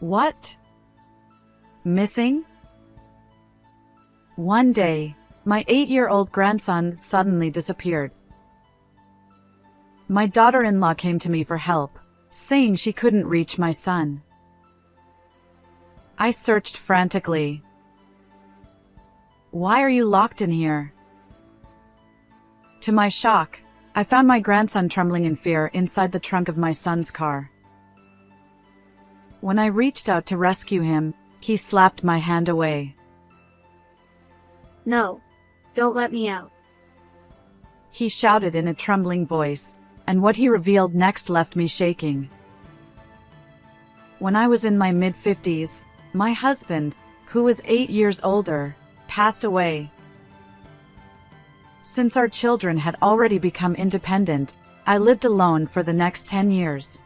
What? Missing? One day, my 8-year-old grandson suddenly disappeared. My daughter-in-law came to me for help, saying she couldn't reach my son. I searched frantically. Why are you locked in here? To my shock, I found my grandson trembling in fear inside the trunk of my son's car. When I reached out to rescue him, he slapped my hand away. No, don't let me out. He shouted in a trembling voice, and what he revealed next left me shaking. When I was in my mid-50s, my husband, who was 8 years older, passed away. Since our children had already become independent, I lived alone for the next 10 years.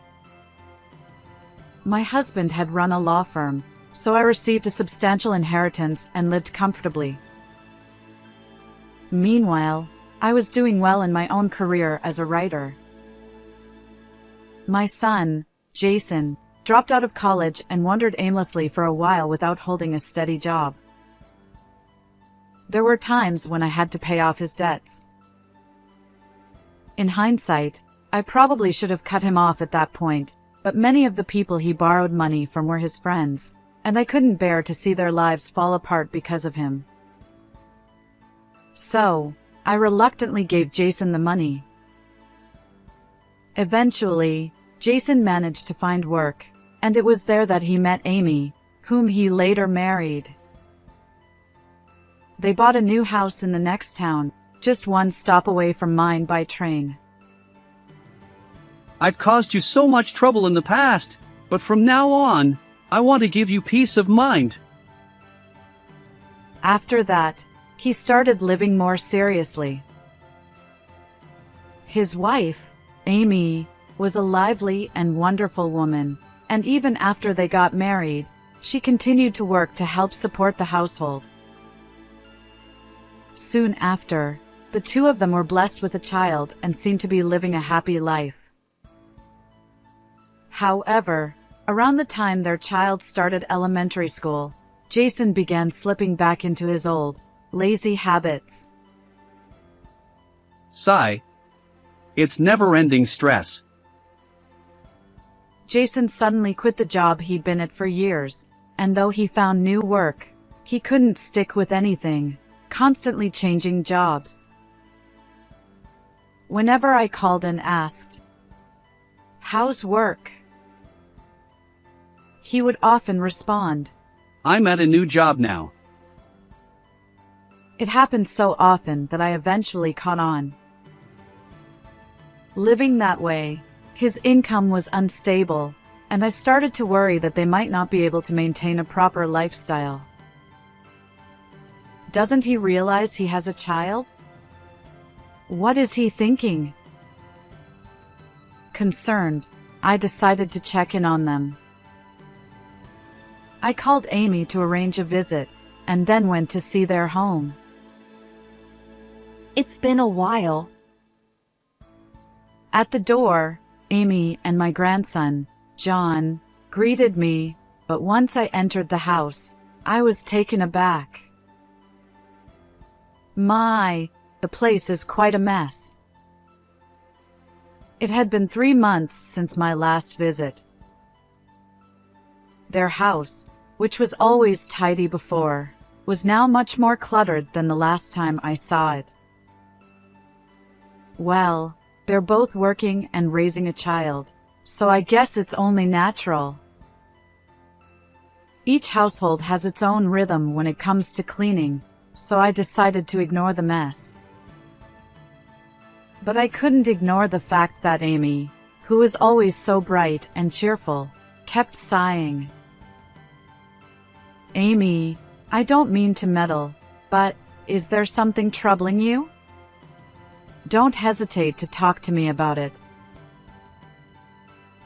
My husband had run a law firm, so I received a substantial inheritance and lived comfortably. Meanwhile, I was doing well in my own career as a writer. My son, Jason, dropped out of college and wandered aimlessly for a while without holding a steady job. There were times when I had to pay off his debts. In hindsight, I probably should have cut him off at that point, but many of the people he borrowed money from were his friends, and I couldn't bear to see their lives fall apart because of him. So, I reluctantly gave Jason the money. Eventually, Jason managed to find work, and it was there that he met Amy, whom he later married. They bought a new house in the next town, just one stop away from mine by train. I've caused you so much trouble in the past, but from now on, I want to give you peace of mind. After that, he started living more seriously. His wife, Amy, was a lively and wonderful woman, and even after they got married, she continued to work to help support the household. Soon after, the two of them were blessed with a child and seemed to be living a happy life. However, around the time their child started elementary school, Jason began slipping back into his old, lazy habits. Sigh. It's never-ending stress. Jason suddenly quit the job he'd been at for years, and though he found new work, he couldn't stick with anything, constantly changing jobs. Whenever I called and asked, "How's work?" he would often respond, I'm at a new job now. It happened so often that I eventually caught on. Living that way, his income was unstable, and I started to worry that they might not be able to maintain a proper lifestyle. Doesn't he realize he has a child? What is he thinking? Concerned, I decided to check in on them. I called Amy to arrange a visit, and then went to see their home. It's been a while. At the door, Amy and my grandson, John, greeted me, but once I entered the house, I was taken aback. The place is quite a mess. It had been 3 months since my last visit. Their house, which was always tidy before, was now much more cluttered than the last time I saw it. Well, they're both working and raising a child, so I guess it's only natural. Each household has its own rhythm when it comes to cleaning, so I decided to ignore the mess. But I couldn't ignore the fact that Amy, who was always so bright and cheerful, kept sighing. Amy, I don't mean to meddle, but is there something troubling you? Don't hesitate to talk to me about it.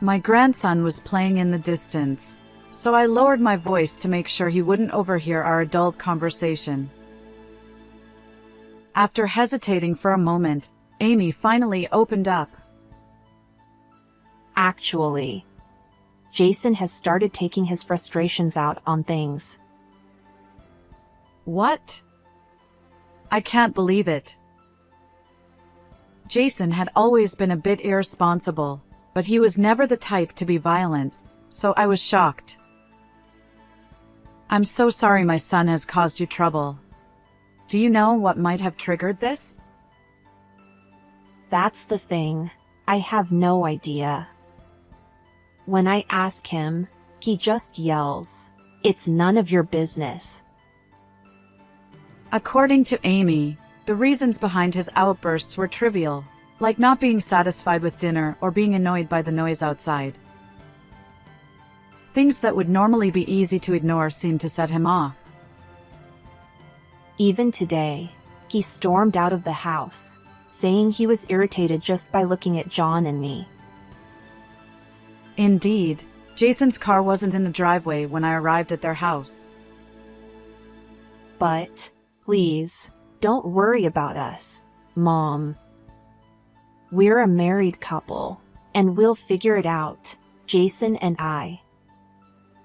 My grandson was playing in the distance, so I lowered my voice to make sure he wouldn't overhear our adult conversation. After hesitating for a moment, Amy finally opened up. Actually, Jason has started taking his frustrations out on things. What? I can't believe it. Jason had always been a bit irresponsible, but he was never the type to be violent, so I was shocked. I'm so sorry my son has caused you trouble. Do you know what might have triggered this? That's the thing. I have no idea. When I ask him, he just yells, "It's none of your business." According to Amy, the reasons behind his outbursts were trivial, like not being satisfied with dinner or being annoyed by the noise outside. Things that would normally be easy to ignore seemed to set him off. Even today, he stormed out of the house, saying he was irritated just by looking at John and me. Indeed, Jason's car wasn't in the driveway when I arrived at their house. But, please, don't worry about us, Mom. We're a married couple, and we'll figure it out, Jason and I.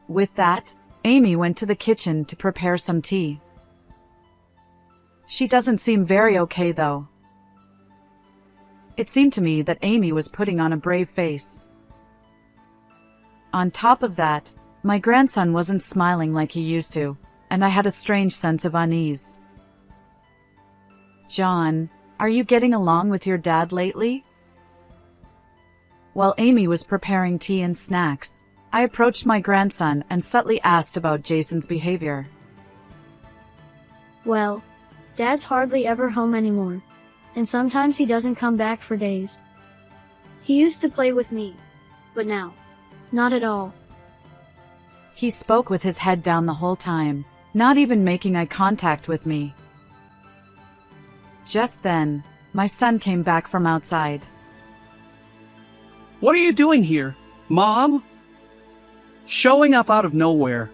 With that, Amy went to the kitchen to prepare some tea. She doesn't seem very okay though. It seemed to me that Amy was putting on a brave face. On top of that, my grandson wasn't smiling like he used to, and I had a strange sense of unease. John, are you getting along with your dad lately? While Amy was preparing tea and snacks, I approached my grandson and subtly asked about Jason's behavior. Well, Dad's hardly ever home anymore, and sometimes he doesn't come back for days. He used to play with me, but now, not at all. He spoke with his head down the whole time, not even making eye contact with me. Just then, my son came back from outside. What are you doing here, Mom? Showing up out of nowhere.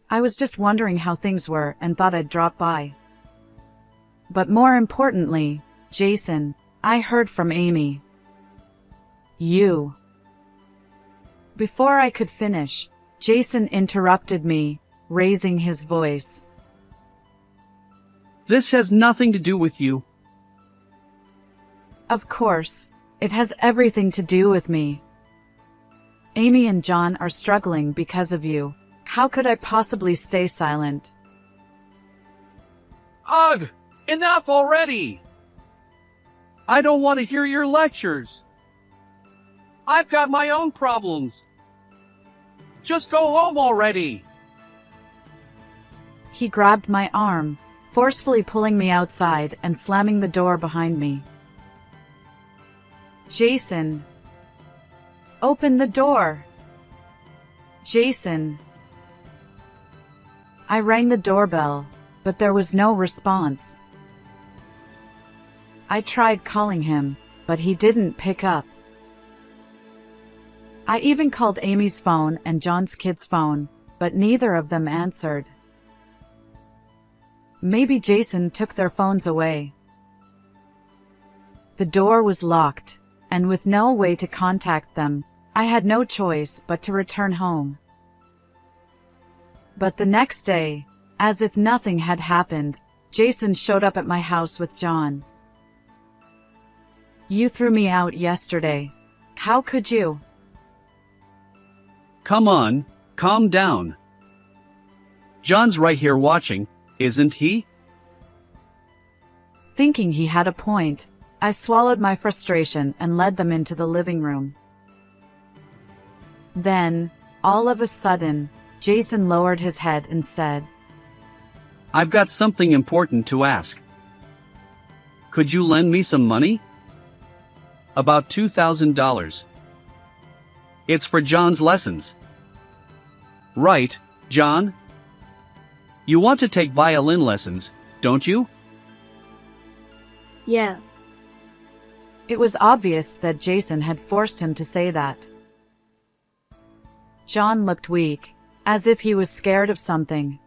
I was just wondering how things were and thought I'd drop by. But more importantly, Jason, I heard from Amy. You. Before I could finish, Jason interrupted me, raising his voice. This has nothing to do with you. Of course, it has everything to do with me. Amy and John are struggling because of you. How could I possibly stay silent? Ugh! Enough already! I don't want to hear your lectures. I've got my own problems. Just go home already. He grabbed my arm, forcefully pulling me outside and slamming the door behind me. Jason. Open the door. Jason. I rang the doorbell, but there was no response. I tried calling him, but he didn't pick up. I even called Amy's phone and John's kid's phone, but neither of them answered. Maybe Jason took their phones away. The door was locked, and with no way to contact them, I had no choice but to return home. But the next day, as if nothing had happened, Jason showed up at my house with John. You threw me out yesterday. How could you? Come on, calm down. John's right here watching, isn't he? Thinking he had a point, I swallowed my frustration and led them into the living room. Then, all of a sudden, Jason lowered his head and said, I've got something important to ask. Could you lend me some money? About $2,000. It's for John's lessons. Right, John? You want to take violin lessons, don't you? Yeah. It was obvious that Jason had forced him to say that. John looked weak, as if he was scared of something.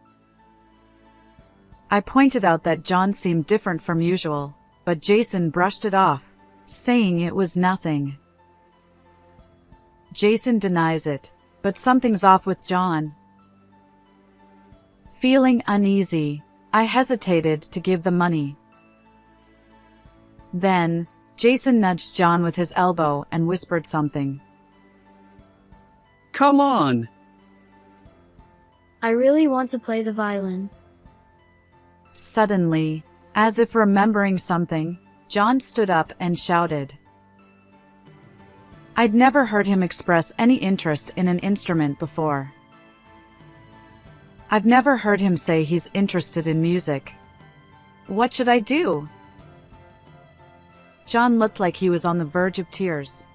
I pointed out that John seemed different from usual, but Jason brushed it off, saying it was nothing. Jason denies it, but something's off with John. Feeling uneasy, I hesitated to give the money. Then, Jason nudged John with his elbow and whispered something. Come on! I really want to play the violin. Suddenly, as if remembering something, John stood up and shouted. I'd never heard him express any interest in an instrument before. I've never heard him say he's interested in music. What should I do? John looked like he was on the verge of tears.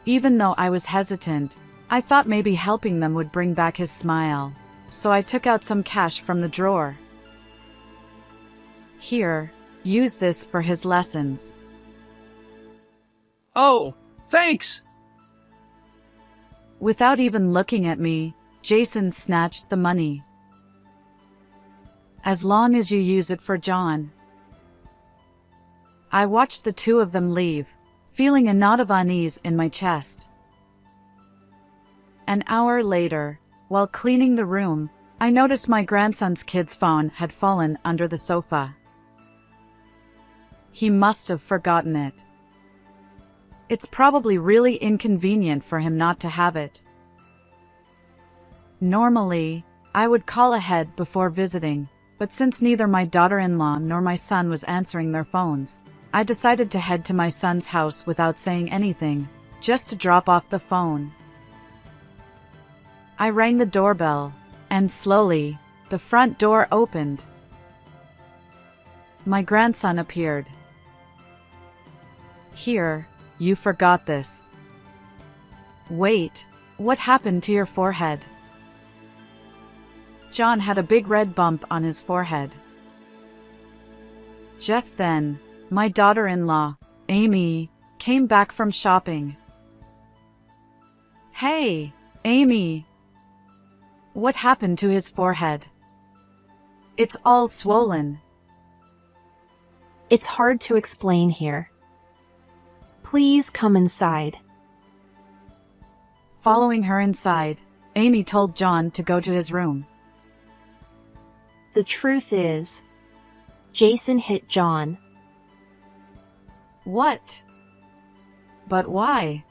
Even though I was hesitant, I thought maybe helping them would bring back his smile, so I took out some cash from the drawer. Here, use this for his lessons. Oh, thanks! Without even looking at me, Jason snatched the money. As long as you use it for John. I watched the two of them leave, feeling a knot of unease in my chest. An hour later, while cleaning the room, I noticed my grandson's kid's phone had fallen under the sofa. He must have forgotten it. It's probably really inconvenient for him not to have it. Normally, I would call ahead before visiting, but since neither my daughter-in-law nor my son was answering their phones, I decided to head to my son's house without saying anything, just to drop off the phone. I rang the doorbell, and slowly, the front door opened. My grandson appeared. Here, you forgot this. Wait, what happened to your forehead? John had a big red bump on his forehead. Just then, my daughter-in-law, Amy, came back from shopping. Hey, Amy! What happened to his forehead? It's all swollen. It's hard to explain here. Please come inside. Following her inside, Amy told John to go to his room. The truth is, Jason hit John. What? But why?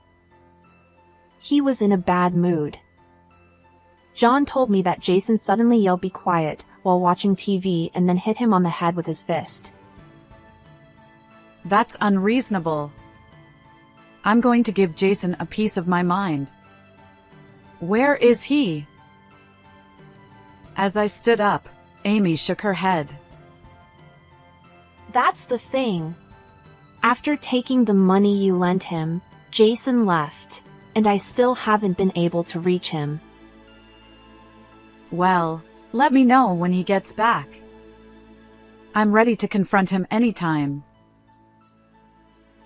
He was in a bad mood. John told me that Jason suddenly yelled "Be quiet" while watching TV and then hit him on the head with his fist. That's unreasonable. I'm going to give Jason a piece of my mind. Where is he? As I stood up, Amy shook her head. That's the thing. After taking the money you lent him, Jason left, and I still haven't been able to reach him. Well, let me know when he gets back. I'm ready to confront him anytime.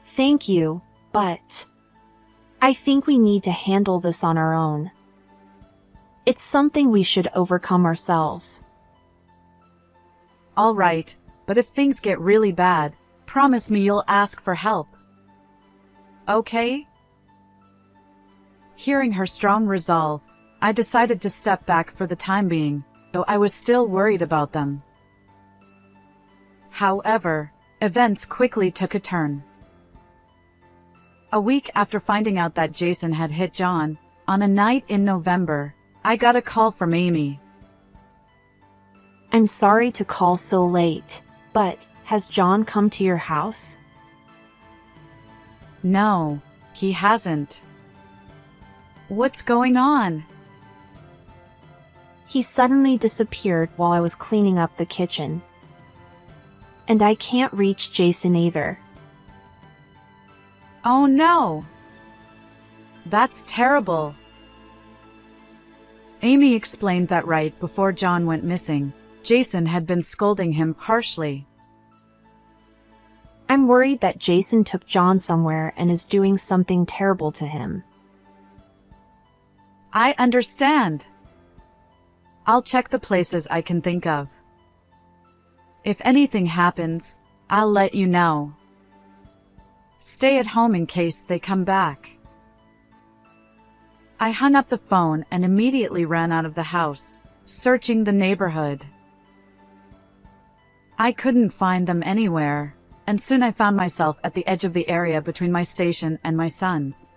Thank you, but I think we need to handle this on our own. It's something we should overcome ourselves. All right, but if things get really bad, promise me you'll ask for help. Okay? Hearing her strong resolve, I decided to step back for the time being, though I was still worried about them. However, events quickly took a turn. A week after finding out that Jason had hit John, on a night in November, I got a call from Amy. I'm sorry to call so late, but has John come to your house? No, he hasn't. What's going on? He suddenly disappeared while I was cleaning up the kitchen. And I can't reach Jason either. Oh no! That's terrible. Amy explained that right before John went missing, Jason had been scolding him harshly. I'm worried that Jason took John somewhere and is doing something terrible to him. I understand. I'll check the places I can think of. If anything happens, I'll let you know. Stay at home in case they come back. I hung up the phone and immediately ran out of the house, searching the neighborhood. I couldn't find them anywhere, and soon I found myself at the edge of the area between my station and my son's.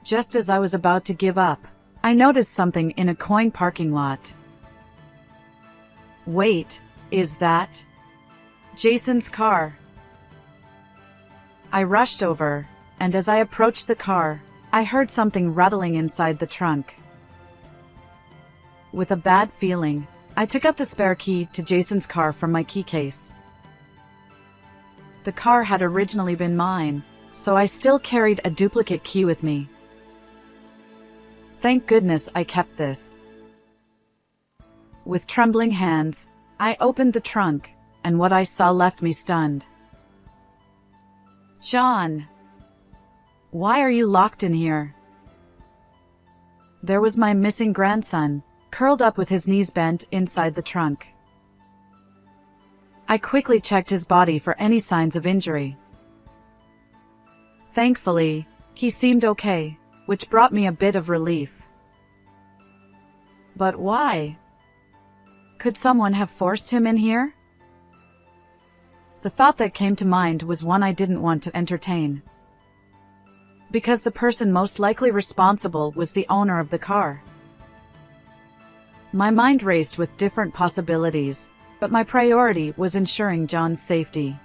Just as I was about to give up, I noticed something in a coin parking lot. Wait, is that Jason's car? I rushed over, and as I approached the car, I heard something rattling inside the trunk. With a bad feeling, I took out the spare key to Jason's car from my key case. The car had originally been mine, so I still carried a duplicate key with me. Thank goodness I kept this. With trembling hands, I opened the trunk, and what I saw left me stunned. John! Why are you locked in here? There was my missing grandson, curled up with his knees bent inside the trunk. I quickly checked his body for any signs of injury. Thankfully, he seemed okay, which brought me a bit of relief. But why? Could someone have forced him in here? The thought that came to mind was one I didn't want to entertain, because the person most likely responsible was the owner of the car. My mind raced with different possibilities, but my priority was ensuring John's safety.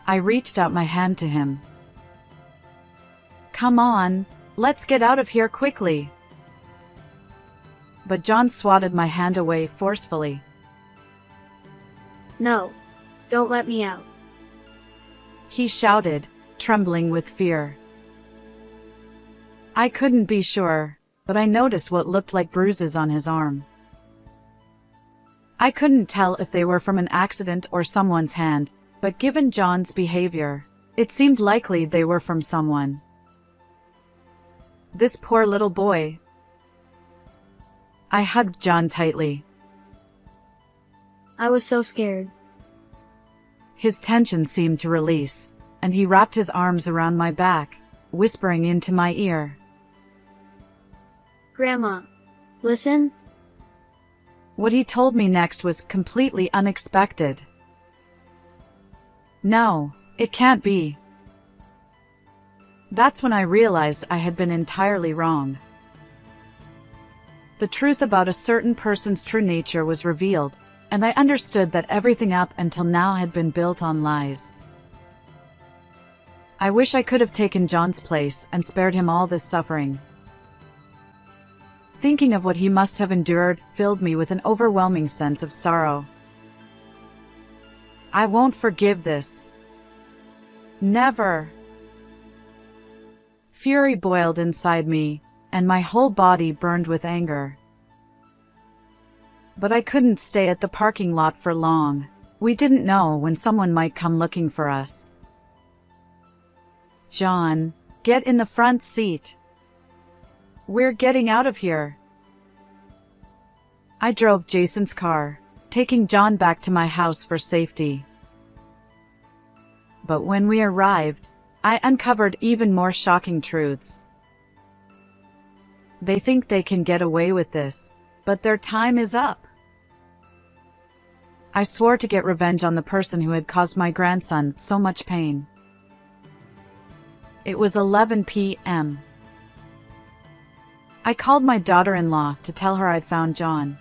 I reached out my hand to him. Come on, let's get out of here quickly. But John swatted my hand away forcefully. No, don't let me out. He shouted, trembling with fear. I couldn't be sure, but I noticed what looked like bruises on his arm. I couldn't tell if they were from an accident or someone's hand, but given John's behavior, it seemed likely they were from someone. This poor little boy. I hugged John tightly. I was so scared. His tension seemed to release, and he wrapped his arms around my back, whispering into my ear. Grandma, listen. What he told me next was completely unexpected. No, it can't be. That's when I realized I had been entirely wrong. The truth about a certain person's true nature was revealed, and I understood that everything up until now had been built on lies. I wish I could have taken John's place and spared him all this suffering. Thinking of what he must have endured filled me with an overwhelming sense of sorrow. I won't forgive this. Never. Fury boiled inside me, and my whole body burned with anger. But I couldn't stay at the parking lot for long. We didn't know when someone might come looking for us. John, get in the front seat. We're getting out of here. I drove Jason's car, taking John back to my house for safety. But when we arrived, I uncovered even more shocking truths. They think they can get away with this, but their time is up. I swore to get revenge on the person who had caused my grandson so much pain. It was 11 p.m. I called my daughter-in-law to tell her I'd found John.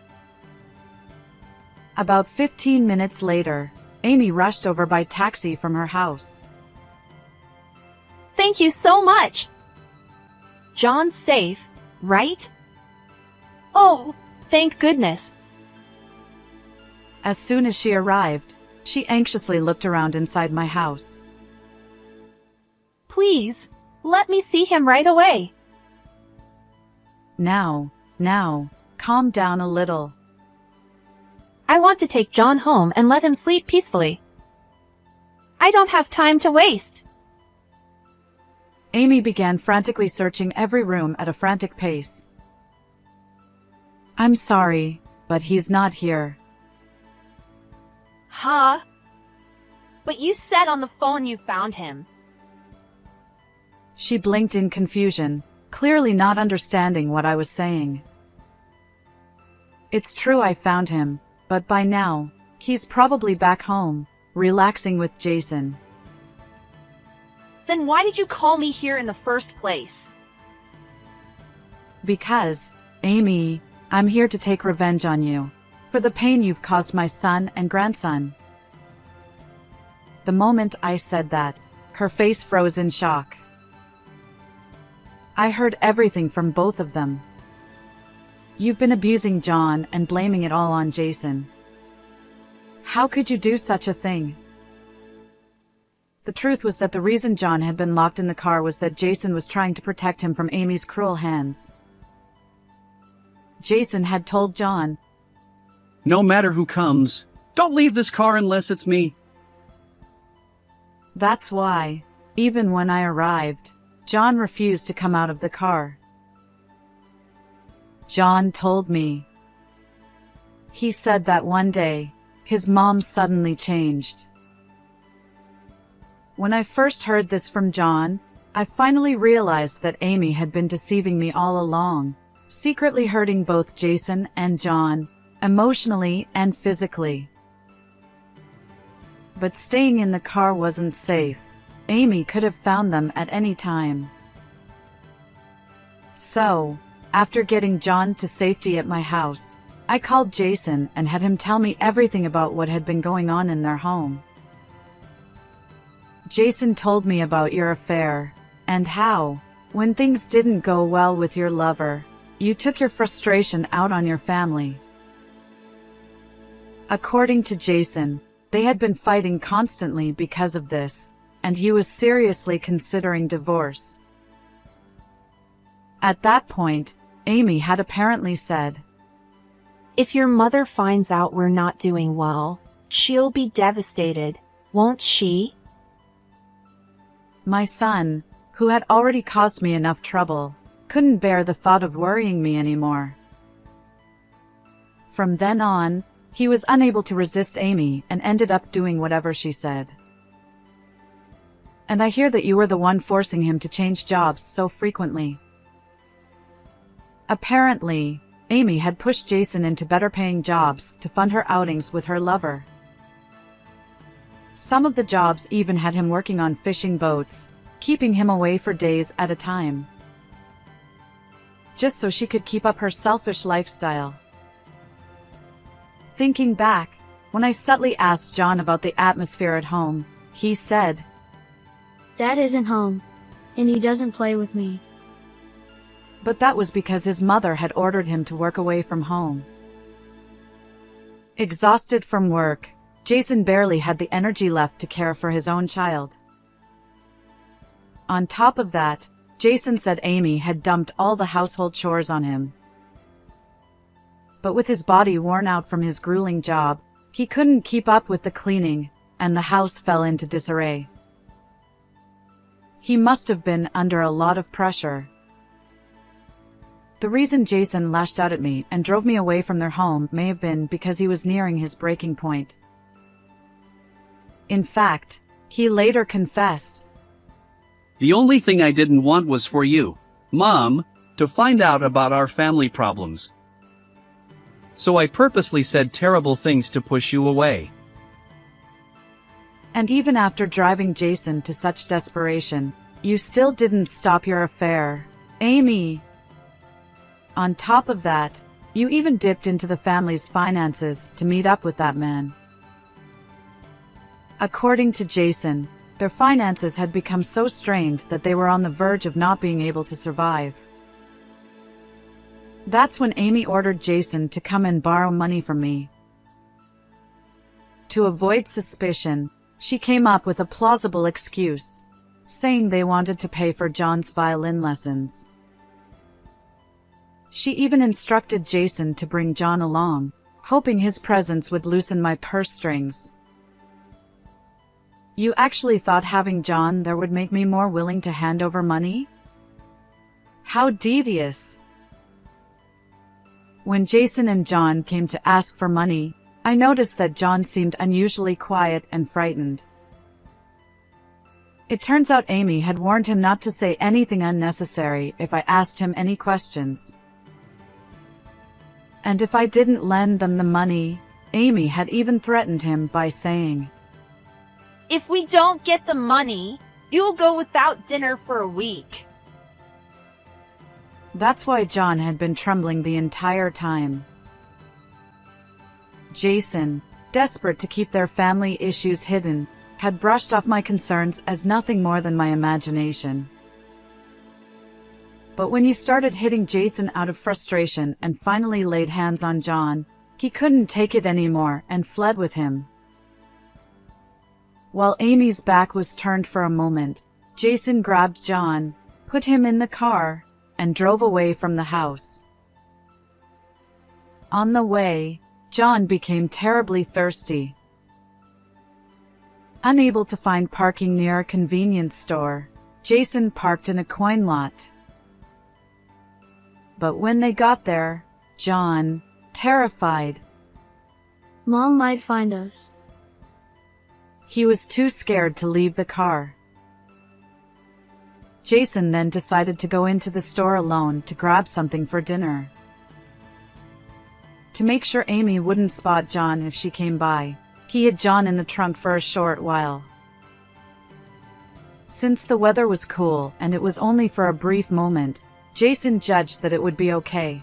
About 15 minutes later, Amy rushed over by taxi from her house. Thank you so much! John's safe, right? Oh, thank goodness. As soon as she arrived, she anxiously looked around inside my house. Please, let me see him right away. Now, calm down a little. I want to take John home and let him sleep peacefully. I don't have time to waste. Amy began frantically searching every room at a frantic pace. I'm sorry, but he's not here. Huh? But you said on the phone you found him. She blinked in confusion, clearly not understanding what I was saying. It's true I found him, but by now, he's probably back home, relaxing with Jason. Then why did you call me here in the first place? Because, Amy, I'm here to take revenge on you, for the pain you've caused my son and grandson. The moment I said that, her face froze in shock. I heard everything from both of them. You've been abusing John and blaming it all on Jason. How could you do such a thing? The truth was that the reason John had been locked in the car was that Jason was trying to protect him from Amy's cruel hands. Jason had told John, No matter who comes, don't leave this car unless it's me. That's why, even when I arrived, John refused to come out of the car. John told me. He said that one day, his mom suddenly changed. When I first heard this from John, I finally realized that Amy had been deceiving me all along, secretly hurting both Jason and John, emotionally and physically. But staying in the car wasn't safe. Amy could have found them at any time. So, after getting John to safety at my house, I called Jason and had him tell me everything about what had been going on in their home. Jason told me about your affair, and how, when things didn't go well with your lover, you took your frustration out on your family. According to Jason, they had been fighting constantly because of this, and he was seriously considering divorce. At that point, Amy had apparently said, If your mother finds out we're not doing well, she'll be devastated, won't she? My son, who had already caused me enough trouble, couldn't bear the thought of worrying me anymore. From then on, he was unable to resist Amy and ended up doing whatever she said. And I hear that you were the one forcing him to change jobs so frequently. Apparently, Amy had pushed Jason into better-paying jobs to fund her outings with her lover. Some of the jobs even had him working on fishing boats, keeping him away for days at a time, just so she could keep up her selfish lifestyle. Thinking back, when I subtly asked John about the atmosphere at home, he said, Dad isn't home, and he doesn't play with me. But that was because his mother had ordered him to work away from home. Exhausted from work, Jason barely had the energy left to care for his own child. On top of that, Jason said Amy had dumped all the household chores on him. But with his body worn out from his grueling job, he couldn't keep up with the cleaning, and the house fell into disarray. He must have been under a lot of pressure. The reason Jason lashed out at me and drove me away from their home may have been because he was nearing his breaking point. In fact, he later confessed, The only thing I didn't want was for you, Mom, to find out about our family problems. So I purposely said terrible things to push you away. And even after driving Jason to such desperation, you still didn't stop your affair, Amy. On top of that, you even dipped into the family's finances to meet up with that man. According to Jason, their finances had become so strained that they were on the verge of not being able to survive. That's when Amy ordered Jason to come and borrow money from me. To avoid suspicion, she came up with a plausible excuse, saying they wanted to pay for John's violin lessons. She even instructed Jason to bring John along, hoping his presence would loosen my purse strings. You actually thought having John there would make me more willing to hand over money? How devious! When Jason and John came to ask for money, I noticed that John seemed unusually quiet and frightened. It turns out Amy had warned him not to say anything unnecessary if I asked him any questions. And if I didn't lend them the money, Amy had even threatened him by saying, "If we don't get the money, you'll go without dinner for a week." That's why John had been trembling the entire time. Jason, desperate to keep their family issues hidden, had brushed off my concerns as nothing more than my imagination. But when you started hitting Jason out of frustration and finally laid hands on John, he couldn't take it anymore and fled with him. While Amy's back was turned for a moment, Jason grabbed John, put him in the car, and drove away from the house. On the way, John became terribly thirsty. Unable to find parking near a convenience store, Jason parked in a coin lot. But when they got there, John, terrified, Mom might find us. He was too scared to leave the car. Jason then decided to go into the store alone to grab something for dinner. To make sure Amy wouldn't spot John if she came by, he hid John in the trunk for a short while. Since the weather was cool and it was only for a brief moment, Jason judged that it would be okay.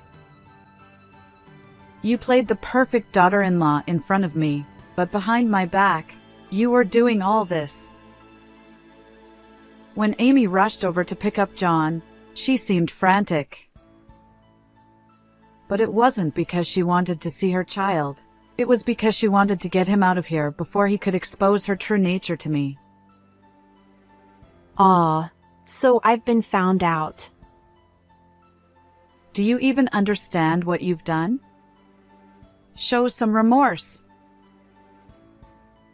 You played the perfect daughter-in-law in front of me, but behind my back, you were doing all this. When Amy rushed over to pick up John, she seemed frantic. But it wasn't because she wanted to see her child. It was because she wanted to get him out of here before he could expose her true nature to me. "Aw, so I've been found out." Do you even understand what you've done? Show some remorse.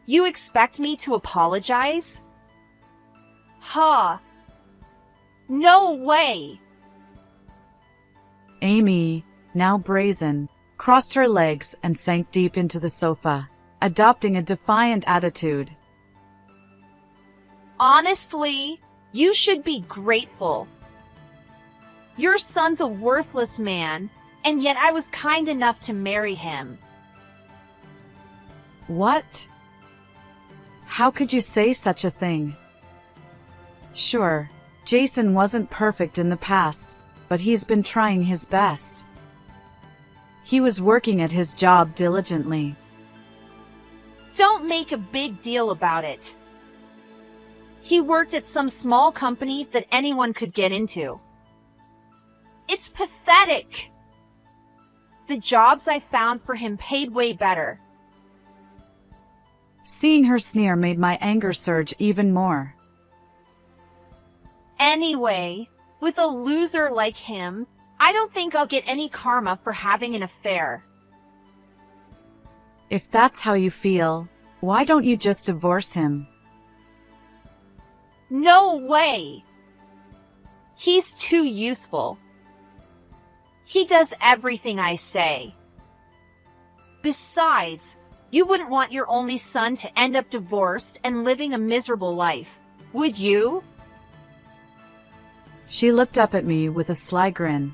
"You expect me to apologize?" "Ha! No way!" Amy, now brazen, crossed her legs and sank deep into the sofa, adopting a defiant attitude. "Honestly, you should be grateful. Your son's a worthless man, and yet I was kind enough to marry him." What? How could you say such a thing? Sure, Jason wasn't perfect in the past, but he's been trying his best. He was working at his job diligently. Don't make a big deal about it. He worked at some small company that anyone could get into. It's pathetic. The jobs I found for him paid way better. Seeing her sneer made my anger surge even more. Anyway, with a loser like him, I don't think I'll get any karma for having an affair. If that's how you feel, why don't you just divorce him? No way! He's too useful. He does everything I say. Besides, you wouldn't want your only son to end up divorced and living a miserable life, would you? She looked up at me with a sly grin.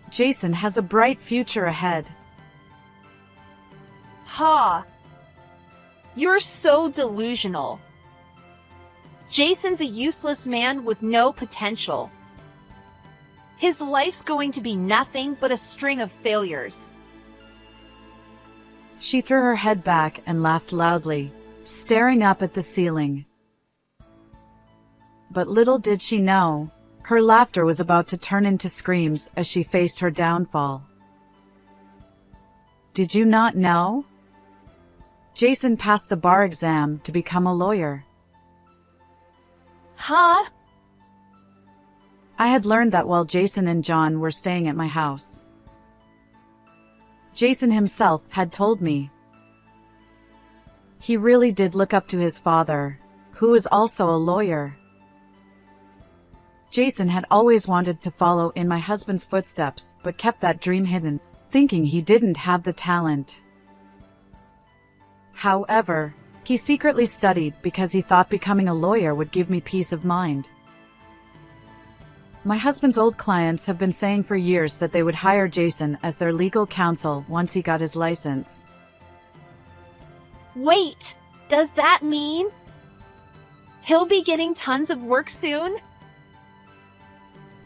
Jason has a bright future ahead. Ha! You're so delusional. Jason's a useless man with no potential. His life's going to be nothing but a string of failures. She threw her head back and laughed loudly, staring up at the ceiling. But little did she know, her laughter was about to turn into screams as she faced her downfall. Did you not know? Jason passed the bar exam to become a lawyer. Huh? I had learned that while Jason and John were staying at my house. Jason himself had told me. He really did look up to his father, who was also a lawyer. Jason had always wanted to follow in my husband's footsteps, but kept that dream hidden, thinking he didn't have the talent. However, He secretly studied because he thought becoming a lawyer would give me peace of mind. My husband's old clients have been saying for years that they would hire Jason as their legal counsel once he got his license. Wait, does that mean he'll be getting tons of work soon?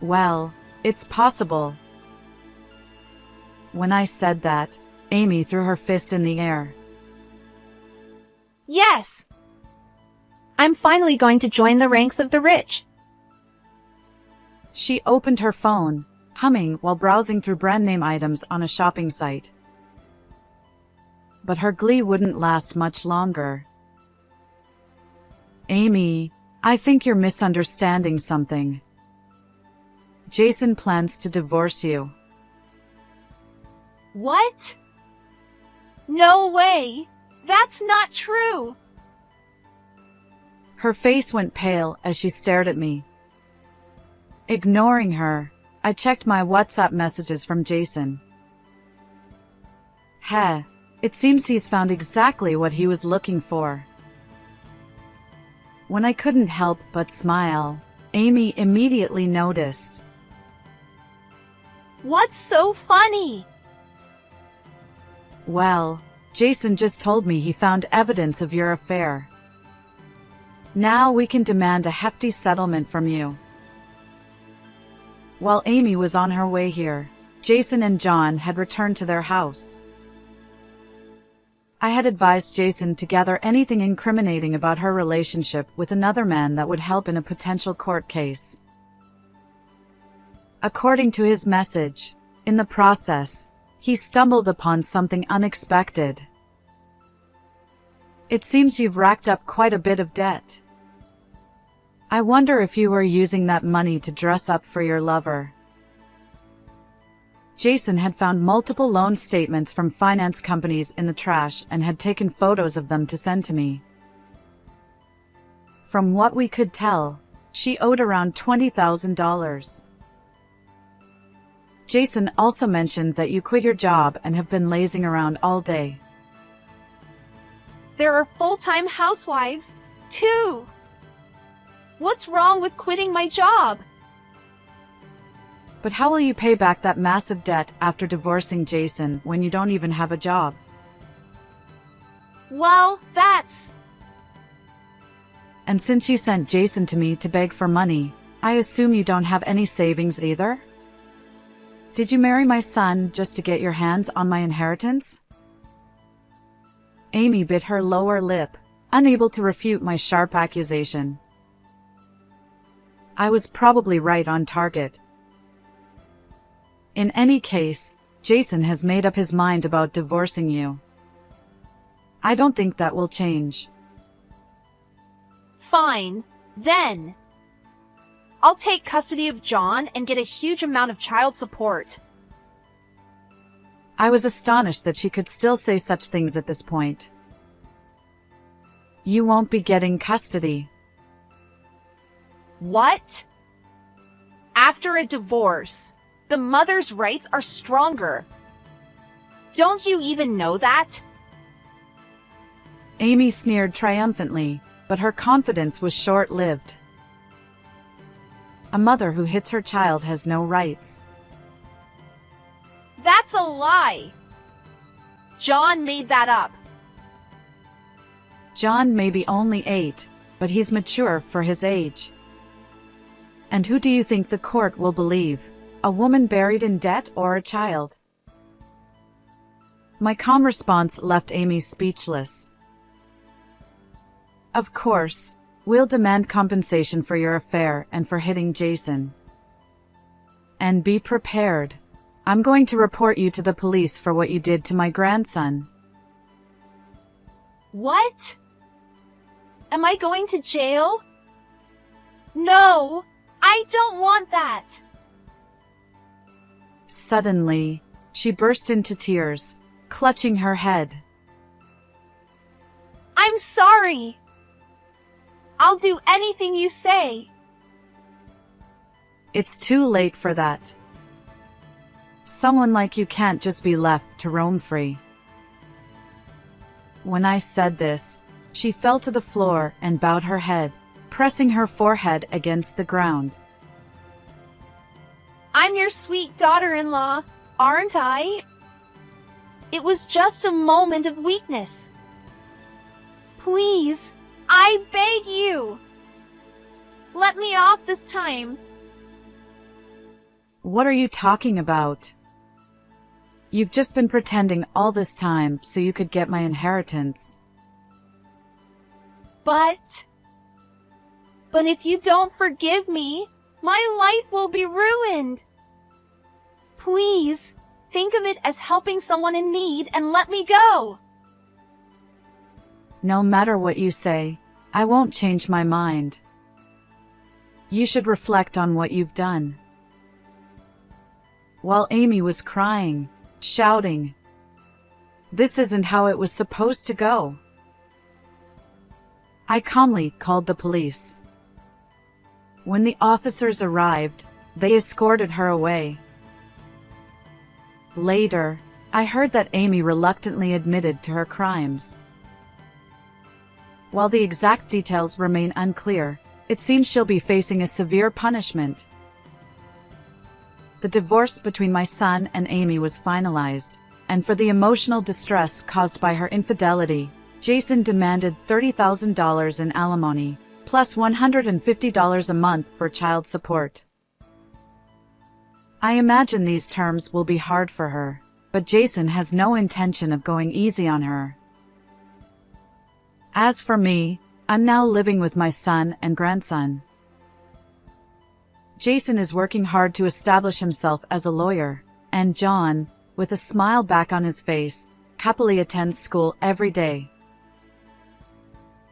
Well, it's possible. When I said that, Amy threw her fist in the air. Yes! I'm finally going to join the ranks of the rich. She opened her phone, humming while browsing through brand name items on a shopping site. But her glee wouldn't last much longer. Amy, I think you're misunderstanding something. Jason plans to divorce you. What? No way! That's not true! Her face went pale as she stared at me. Ignoring her, I checked my WhatsApp messages from Jason. Heh, it seems he's found exactly what he was looking for. When I couldn't help but smile, Amy immediately noticed. What's so funny? Well, Jason just told me he found evidence of your affair. Now we can demand a hefty settlement from you. While Amy was on her way here, Jason and John had returned to their house. I had advised Jason to gather anything incriminating about her relationship with another man that would help in a potential court case. According to his message, in the process, he stumbled upon something unexpected. It seems you've racked up quite a bit of debt. I wonder if you were using that money to dress up for your lover. Jason had found multiple loan statements from finance companies in the trash and had taken photos of them to send to me. From what we could tell, she owed around $20,000. Jason also mentioned that you quit your job and have been lazing around all day. There are full-time housewives, too. What's wrong with quitting my job? But how will you pay back that massive debt after divorcing Jason when you don't even have a job? Well, that's... And since you sent Jason to me to beg for money, I assume you don't have any savings either? Did you marry my son just to get your hands on my inheritance? Amy bit her lower lip, unable to refute my sharp accusation. I was probably right on target. In any case, Jason has made up his mind about divorcing you. I don't think that will change. Fine, then. I'll take custody of John and get a huge amount of child support. I was astonished that she could still say such things at this point. You won't be getting custody. What? After a divorce, the mother's rights are stronger. Don't you even know that? Amy sneered triumphantly, but her confidence was short-lived. A mother who hits her child has no rights. That's a lie. John made that up. John may be only 8, but he's mature for his age. And who do you think the court will believe? A woman buried in debt or a child? My calm response left Amy speechless. Of course, we'll demand compensation for your affair and for hitting Jason. And be prepared. I'm going to report you to the police for what you did to my grandson. What? Am I going to jail? No, I don't want that. Suddenly, she burst into tears, clutching her head. I'm sorry. I'll do anything you say. It's too late for that. Someone like you can't just be left to roam free. When I said this, She fell to the floor and bowed her head, pressing her forehead against the ground. I'm your sweet daughter-in-law, aren't I? It was just a moment of weakness. Please, I beg you. Let me off this time. What are you talking about? You've just been pretending all this time so you could get my inheritance. But if you don't forgive me, my life will be ruined. Please, think of it as helping someone in need and let me go. No matter what you say, I won't change my mind. You should reflect on what you've done. While Amy was crying, shouting, "This isn't how it was supposed to go," I calmly called the police. When the officers arrived, they escorted her away. Later, I heard that Amy reluctantly admitted to her crimes. While the exact details remain unclear, it seems she'll be facing a severe punishment. The divorce between my son and Amy was finalized, and for the emotional distress caused by her infidelity, Jason demanded $30,000 in alimony, plus $150 a month for child support. I imagine these terms will be hard for her, but Jason has no intention of going easy on her. As for me, I'm now living with my son and grandson. Jason is working hard to establish himself as a lawyer, and John, with a smile back on his face, happily attends school every day.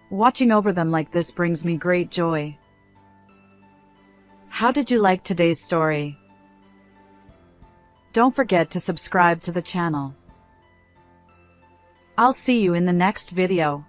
Watching over them like this brings me great joy. How did you like today's story? Don't forget to subscribe to the channel. I'll see you in the next video.